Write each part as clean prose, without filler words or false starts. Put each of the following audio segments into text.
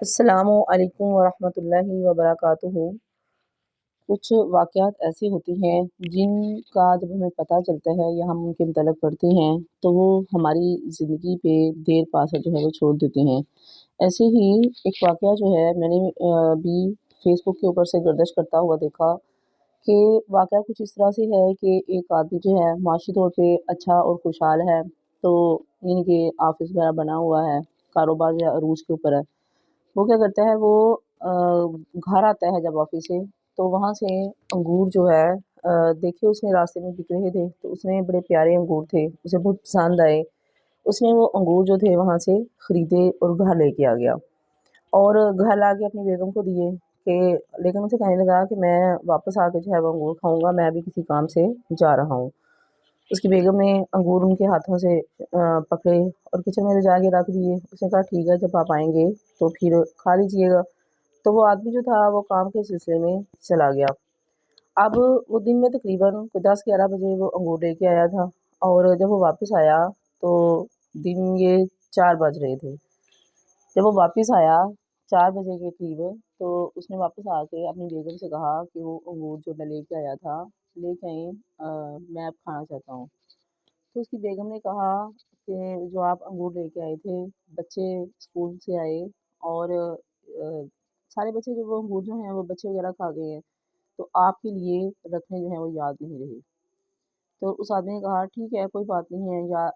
السلام علیکم ورحمۃ اللہ وبرکاتہ۔ کچھ واقعات ایسے ہوتے ہیں جن کا جب ہمیں پتہ چلتا ہے یا ہم ان کے متعلق پڑھتے ہیں تو وہ ہماری زندگی پہ دیر پا اثر جو ہے وہ چھوڑ دیتے ہیں۔ ایسے ہی ایک واقعہ جو ہے میں نے بھی فیس بک کے اوپر سے گردش کرتا ہوا دیکھا کہ واقعہ کچھ اس طرح سے ہے کہ ایک آدمی جو ہے معاشی طور پہ اچھا اور خوشحال ہے، تو یعنی کہ آفس وغیرہ بنا ہوا ہے، کاروبار جو ہے عروج کے اوپر ہے۔ وہ کیا کرتا ہے، وہ گھر آتا ہے جب آفس سے، تو وہاں سے انگور جو ہے دیکھے اس نے راستے میں بک رہے تھے، تو اس نے بڑے پیارے انگور تھے، اسے بہت پسند آئے۔ اس نے وہ انگور جو تھے وہاں سے خریدے اور گھر لے کے آ گیا، اور گھر لا کے اپنی بیگم کو دیے کہ لیکن اسے کہنے لگا کہ میں واپس آ کے جو ہے وہ انگور کھاؤں گا، میں ابھی کسی کام سے جا رہا ہوں۔ اس کی بیگم نے انگور ان کے ہاتھوں سے پکڑے اور کچن میں لے جا کے رکھ دیے۔ اس نے کہا ٹھیک ہے، جب آپ آئیں گے تو پھر کھا لیجیے گا۔ تو وہ آدمی جو تھا وہ کام کے سلسلے میں چلا گیا۔ اب وہ دن میں تقریباً 10-11 بجے وہ انگور لے کے آیا تھا، اور جب وہ واپس آیا تو دن یہ 4 بج رہے تھے۔ جب وہ واپس آیا 4 بجے کے قریب، تو اس نے واپس آ کے اپنی بیگم سے کہا کہ وہ انگور جو میں لے کے آیا تھا لے کے آئیں، میں اب کھانا چاہتا ہوں۔ تو اس کی بیگم نے کہا کہ جو آپ انگور لے کے آئے تھے، بچے اسکول سے آئے اور سارے بچے جو وہ انگور جو ہیں وہ بچے وغیرہ کھا گئے ہیں، تو آپ کے لیے رکھنے جو ہیں وہ یاد نہیں رہے۔ تو اس آدمی نے کہا ٹھیک ہے، کوئی بات نہیں ہے، یا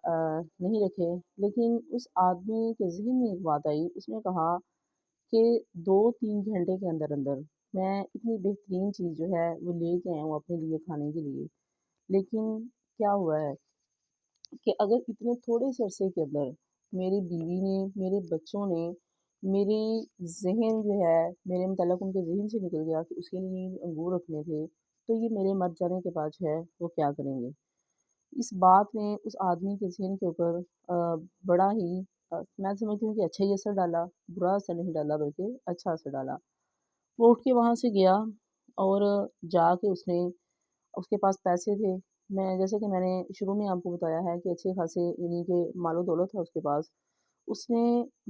نہیں رکھے۔ لیکن اس آدمی کے ذہن میں ایک بات آئی، اس نے کہا کہ 2-3 گھنٹے کے اندر اندر میں اتنی بہترین چیز جو ہے وہ لے کے آیا ہوں اپنے لیے کھانے کے لیے، لیکن کیا ہوا ہے کہ اگر اتنے تھوڑے سے عرصے کے اندر میری بیوی نے، میرے بچوں نے، میری ذہن جو ہے میرے متعلق ان کے ذہن سے نکل گیا کہ اس کے لیے انگور رکھنے تھے، تو یہ میرے مر جانے کے بعد جو ہے وہ کیا کریں گے۔ اس بات نے اس آدمی کے ذہن کے اوپر بڑا ہی میں سمجھتی ہوں کہ اچھا ہی اثر ڈالا، برا اثر نہیں ڈالا بلکہ اچھا اثر ڈالا۔ وہ اٹھ کے وہاں سے گیا اور جا کے اس کے پاس پیسے تھے۔ جیسے کہ میں نے شروع میں آپ کو بتایا ہے کہ اچھے خاصے یعنی کہ مال و دولت ہے اس کے پاس۔ اس نے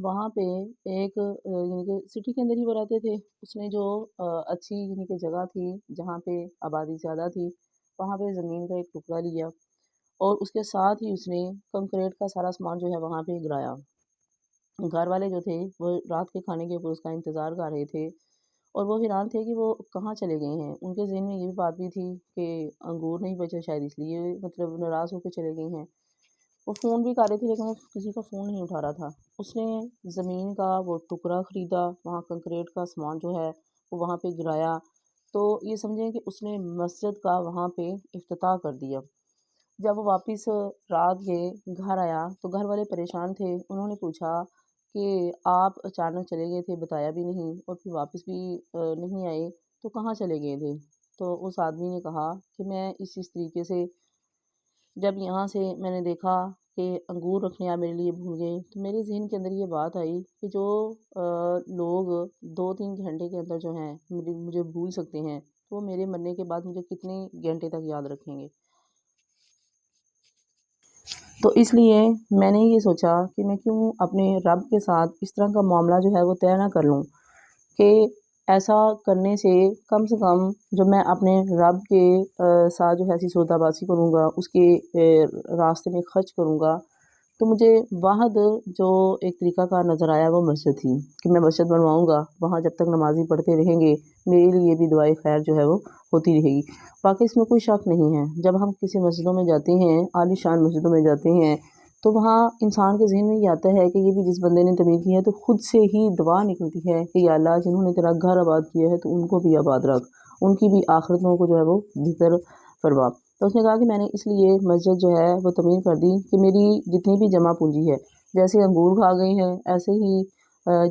وہاں پہ ایک یعنی کہ سٹی کے اندر ہی وہ رہتے تھے، اس نے جو اچھی یعنی کہ جگہ تھی جہاں پہ آبادی زیادہ تھی، وہاں پہ زمین کا ایک ٹکڑا لیا، اور اس کے ساتھ ہی اس نے کنکریٹ کا سارا سامان جو ہے وہاں پہ گرایا۔ گھر والے جو تھے وہ رات کے کھانے کے اوپر اس کا انتظار کر رہے تھے، اور وہ حیران تھے کہ وہ کہاں چلے گئے ہیں۔ ان کے ذہن میں یہ بھی بات بھی تھی کہ انگور نہیں بچے، شاید اس لیے مطلب ناراض ہو کے چلے گئے ہیں۔ وہ فون بھی کر رہے تھے لیکن وہ کسی کا فون نہیں اٹھا رہا تھا۔ اس نے زمین کا وہ ٹکڑا خریدا، وہاں کنکریٹ کا سامان جو ہے وہ وہاں پہ گرایا، تو یہ سمجھیں کہ اس نے مسجد کا وہاں پہ افتتاح کر دیا۔ جب وہ واپس رات کے گھر آیا تو گھر والے پریشان تھے، انہوں نے پوچھا کہ آپ اچانک چلے گئے تھے، بتایا بھی نہیں، اور پھر واپس بھی نہیں آئے، تو کہاں چلے گئے تھے؟ تو اس آدمی نے کہا کہ میں اس طریقے سے جب یہاں سے میں نے دیکھا کہ انگور رکھنے آپ میرے لیے بھول گئے، تو میرے ذہن کے اندر یہ بات آئی کہ جو لوگ 2-3 گھنٹے کے اندر جو ہیں مجھے بھول سکتے ہیں، تو وہ میرے مرنے کے بعد مجھے کتنے گھنٹے تک یاد رکھیں گے۔ تو اس لیے میں نے یہ سوچا کہ میں کیوں اپنے رب کے ساتھ اس طرح کا معاملہ جو ہے وہ طے نہ کر لوں کہ ایسا کرنے سے کم جو میں اپنے رب کے ساتھ جو ہے ایسی سودا بازی کروں گا، اس کے راستے میں خرچ کروں گا، تو مجھے واحد جو ایک طریقہ کار نظر آیا وہ مسجد تھی کہ میں مسجد بنواؤں گا، وہاں جب تک نمازی پڑھتے رہیں گے میرے لیے بھی دعائے خیر جو ہے وہ ہوتی رہے گی۔ باقی اس میں کوئی شک نہیں ہے، جب ہم کسی مسجدوں میں جاتے ہیں، عالی شان مسجدوں میں جاتے ہیں، تو وہاں انسان کے ذہن میں یہ آتا ہے کہ یہ بھی جس بندے نے تعمیر کی ہے تو خود سے ہی دعا نکلتی ہے کہ یا اللہ جنہوں نے تیرا گھر آباد کیا ہے تو ان کو بھی آباد رکھ، ان کی بھی آخرتوں کو جو ہے وہ بہتر فرما۔ تو اس نے کہا کہ میں نے اس لیے مسجد جو ہے وہ تعمیر کر دی کہ میری جتنی بھی جمع پونجی ہے، جیسے انگور کھا گئی ہیں ایسے ہی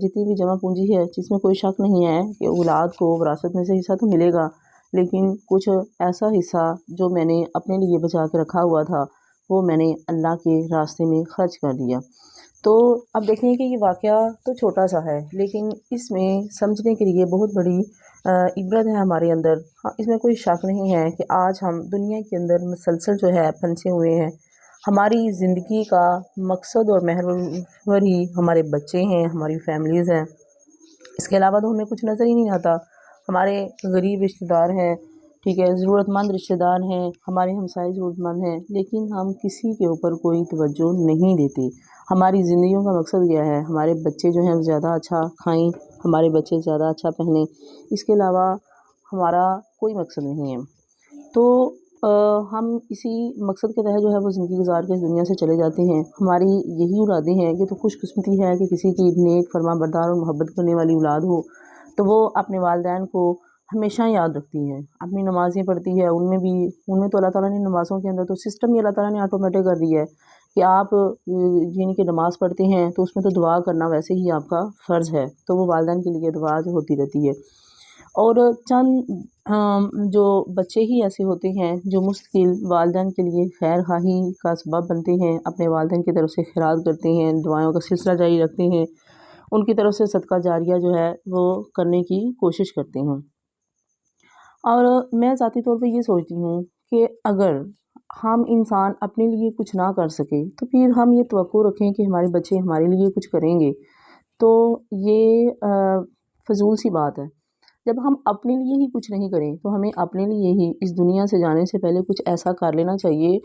جتنی بھی جمع پونجی ہے، جس میں کوئی شک نہیں ہے کہ اولاد کو وراثت میں سے حصہ تو ملے گا، لیکن کچھ ایسا حصہ جو میں نے اپنے لیے بچا کے رکھا ہوا تھا وہ میں نے اللہ کے راستے میں خرچ کر دیا۔ تو اب دیکھیں کہ یہ واقعہ تو چھوٹا سا ہے، لیکن اس میں سمجھنے کے لیے بہت بڑی عبرت ہے ہمارے اندر۔ اس میں کوئی شک نہیں ہے کہ آج ہم دنیا کے اندر مسلسل جو ہے پھنسے ہوئے ہیں، ہماری زندگی کا مقصد اور محور ہی ہمارے بچے ہیں، ہماری فیملیز ہیں، کے علاوہ تو ہمیں کچھ نظر ہی نہیں آتا. ہمارے غریب رشتہ دار ہیں، ٹھیک ہے، ضرورت مند رشتہ دار ہیں، ہمارے ہمسائے ضرورت مند ہیں، لیکن ہم کسی کے اوپر کوئی توجہ نہیں دیتے. ہماری زندگیوں کا مقصد کیا ہے؟ ہمارے بچے جو ہیں زیادہ اچھا کھائیں، ہمارے بچے زیادہ اچھا پہنیں، اس کے علاوہ ہمارا کوئی مقصد نہیں ہے. تو ہم اسی مقصد کے تحت جو ہے وہ زندگی گزار کے اس دنیا سے چلے جاتے ہیں. ہماری یہی اولادیں ہیں. یہ تو خوش قسمتی ہے کہ کسی کی نیک فرما بردار اور محبت کرنے والی اولاد ہو تو وہ اپنے والدین کو ہمیشہ یاد رکھتی ہیں، اپنی نمازیں پڑھتی ہے. ان میں تو اللہ تعالیٰ نے نمازوں کے اندر تو سسٹم ہی اللہ تعالیٰ نے آٹومیٹک کر دیا ہے کہ آپ جن کی نماز پڑھتے ہیں تو اس میں تو دعا کرنا ویسے ہی آپ کا فرض ہے. تو وہ والدین کے لیے دعا جو ہوتی رہتی ہے. اور چند جو بچے ہی ایسے ہوتے ہیں جو مستقل والدین کے لیے خیر خواہی کا سبب بنتے ہیں، اپنے والدین کی طرف سے خیرات کرتے ہیں، دعاؤں کا سلسلہ جاری رکھتے ہیں، ان کی طرف سے صدقہ جاریہ جو ہے وہ کرنے کی کوشش کرتے ہیں. اور میں ذاتی طور پہ یہ سوچتی ہوں کہ اگر ہم انسان اپنے لیے کچھ نہ کر سکے تو پھر ہم یہ توقع رکھیں کہ ہمارے بچے ہمارے لیے کچھ کریں گے تو یہ فضول سی بات ہے. جب ہم اپنے لیے ہی کچھ نہیں کریں تو ہمیں اپنے لیے ہی اس دنیا سے جانے سے پہلے کچھ ایسا کر لینا چاہیے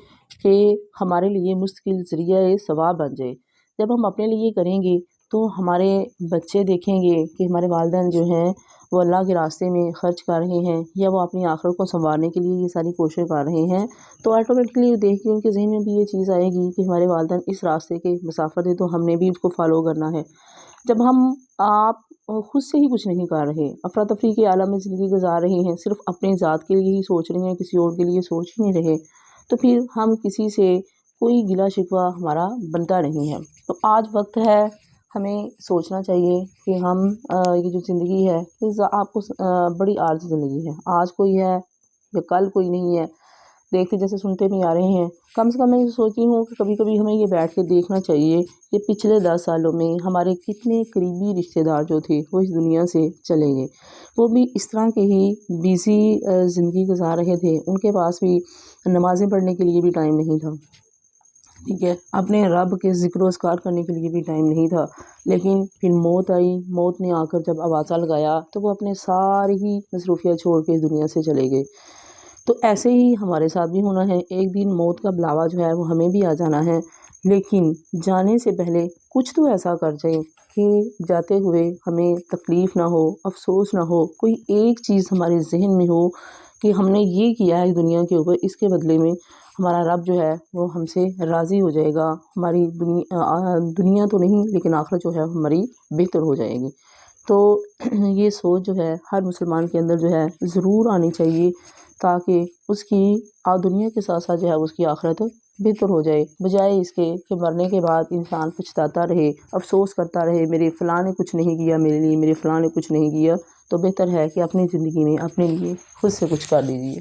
کہ ہمارے لیے مستقل ذریعہ ثواب بن جائے. جب ہم اپنے لیے کریں گے تو ہمارے بچے دیکھیں گے کہ ہمارے والدین جو ہیں وہ اللہ کے راستے میں خرچ کر رہے ہیں یا وہ اپنی آخرت کو سنوارنے کے لیے یہ ساری کوشش کر رہے ہیں، تو آٹومیٹکلی دیکھ کے ان کے ذہن میں بھی یہ چیز آئے گی کہ ہمارے والدین اس راستے کے مسافر تھے تو ہم نے بھی اس کو فالو کرنا ہے. جب آپ خود سے ہی کچھ نہیں کر رہے، افراتفری کے عالم میں زندگی گزار رہے ہیں، صرف اپنے ذات کے لیے ہی سوچ رہے ہیں، کسی اور کے لیے سوچ ہی نہیں رہے، تو پھر ہم کسی سے کوئی گلہ شکوہ ہمارا بنتا نہیں ہے. تو آج وقت ہے ہمیں سوچنا چاہیے کہ ہم یہ جو زندگی ہے آپ کو بڑی عارضی زندگی ہے. آج کوئی ہے یا کل کوئی نہیں ہے، دیکھتے جیسے سنتے بھی آ رہے ہیں. کم سے کم میں یہ سوچتی ہوں کہ کبھی کبھی ہمیں یہ بیٹھ کے دیکھنا چاہیے کہ پچھلے 10 سالوں میں ہمارے کتنے قریبی رشتہ دار جو تھے وہ اس دنیا سے چلے گئے. وہ بھی اس طرح کے ہی بیزی زندگی گزار رہے تھے. ان کے پاس بھی نمازیں پڑھنے کے لیے بھی ٹائم نہیں تھا، ٹھیک ہے، اپنے رب کے ذکر و اذکار کرنے کے لیے بھی ٹائم نہیں تھا. لیکن پھر موت آئی. موت نے آ کر جب آوازہ لگایا تو وہ اپنے ساری ہی مصروفیات چھوڑ کے اس دنیا سے چلے گئے. تو ایسے ہی ہمارے ساتھ بھی ہونا ہے. ایک دن موت کا بلاوا جو ہے وہ ہمیں بھی آ جانا ہے، لیکن جانے سے پہلے کچھ تو ایسا کر جائیں کہ جاتے ہوئے ہمیں تکلیف نہ ہو، افسوس نہ ہو. کوئی ایک چیز ہمارے ذہن میں ہو کہ ہم نے یہ کیا ہے دنیا کے اوپر، اس کے بدلے میں ہمارا رب جو ہے وہ ہم سے راضی ہو جائے گا. ہماری دنیا تو نہیں لیکن آخرت جو ہے ہماری بہتر ہو جائے گی. تو یہ سوچ جو ہے ہر مسلمان کے اندر جو ہے ضرور آنی چاہیے تاکہ اس کی دنیا کے ساتھ ساتھ جو ہے اس کی آخرت بہتر ہو جائے، بجائے اس کے کہ مرنے کے بعد انسان پچھتاتا رہے، افسوس کرتا رہے میرے فلاں نے کچھ نہیں کیا میرے لیے، میرے فلاں نے کچھ نہیں کیا. تو بہتر ہے کہ اپنی زندگی میں اپنے لیے خود سے کچھ کر لیجیے.